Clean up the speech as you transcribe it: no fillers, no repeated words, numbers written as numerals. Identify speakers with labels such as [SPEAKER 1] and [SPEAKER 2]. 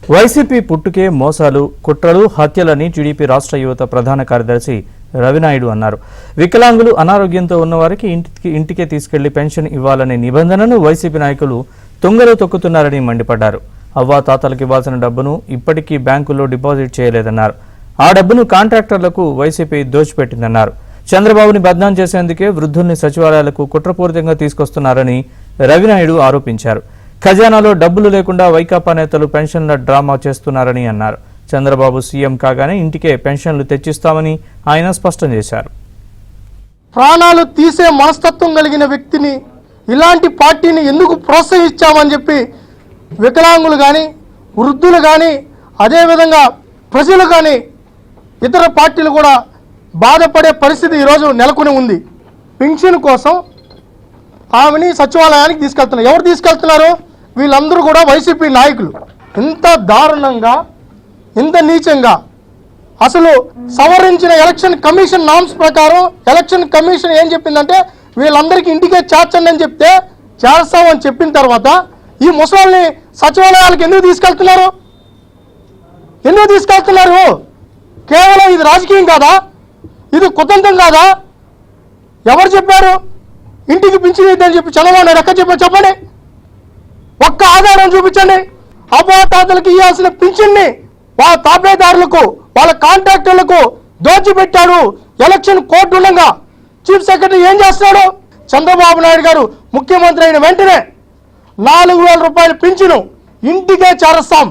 [SPEAKER 1] YCP పుట్టుకే మోసాలు, కుట్రలు, హత్యలని TDP రాష్ట్ర యువత ప్రధాన కార్యదర్శి రవినాయుడు అన్నారు. వికలాంగులు, అనారోగ్యంతో ఉన్నవారికి ఇంటికే తీసుకెళ్లి పెన్షన్ ఇవ్వాలనే నిబంధనను వైసీపీ నాయకులు తుంగలో తొక్కుతున్నారని మండిపడ్డారు. అవ్వాతాతలకు ఇవ్వాల్సిన డబ్బును ఇప్పటికీ బ్యాంకుల్లో డిపాజిట్ చేయలేదన్నారు. ఆ డబ్బును కాంట్రాక్టర్లకు వైసీపీ దోచిపెట్టిందన్నారు. చంద్రబాబుని బద్నాం చేసేందుకే వృద్ధుల్ని సచివాలయాలకు కుట్రపూరితంగా తీసుకొస్తున్నారని రవినాయుడు ఆరోపించారు. ఖజానాలో డబ్బులు లేకుండా వైకాపా నేతలు పెన్షన్ల డ్రామా చేస్తున్నారని అన్నారు. చంద్రబాబు సీఎం కాగానే ఇంటికే పెన్షన్లు తెచ్చిస్తామని ఆయన స్పష్టం చేశారు.
[SPEAKER 2] ప్రాణాలు తీసే మనస్తత్వం కలిగిన వ్యక్తిని ఇలాంటి పార్టీని ఎందుకు ప్రోత్సహించామని చెప్పి వికలాంగులు కానీ, వృద్ధులు కానీ, అదేవిధంగా ప్రజలు కానీ, ఇతర పార్టీలు కూడా బాధపడే పరిస్థితి ఈరోజు నెలకొని ఉంది. పెన్షన్ కోసం ఆమెని సచివాలయానికి తీసుకెళ్తున్నారు. ఎవరు తీసుకెళ్తున్నారు? వీళ్ళందరూ కూడా వైసీపీ నాయకులు. ఇంత దారుణంగా, ఇంత నీచంగా, అసలు సవరించిన ఎలక్షన్ కమిషన్ నామ్స్ ప్రకారం ఎలక్షన్ కమిషన్ ఏం చెప్పిందంటే వీళ్ళందరికీ ఇంటికే చేర్చండి అని చెప్తే చేస్తామని చెప్పిన తర్వాత ఈ ముసలాల్ని సచివాలయాలకు ఎందుకు తీసుకెళ్తున్నారు? ఎందుకు తీసుకెళ్తున్నారు? కేవలం ఇది రాజకీయం కాదా? ఇది కుతంత్రం కాదా? ఎవరు చెప్పారు ఇంటికి పింఛన్ ఇద్దని చెప్పి? చంద్రబాబు నాయుడు ఎక్కడ చెప్పారు చెప్పండి? ఒక్క ఆధారం చూపించండి. అవ్వాతాతలకు ఇవ్వాల్సిన పింఛన్ని వాళ్ళ తాపేదారులకు, వాళ్ళ కాంట్రాక్టర్లకు దోచిపెట్టాడు. ఎలక్షన్ కోర్టు ఉండగా చీఫ్ సెక్రటరీ ఏం చేస్తున్నాడు? చంద్రబాబు నాయుడు గారు ముఖ్యమంత్రి అయిన వెంటనే 4,000 రూపాయలు పింఛను ఇంటికే చేరస్తాం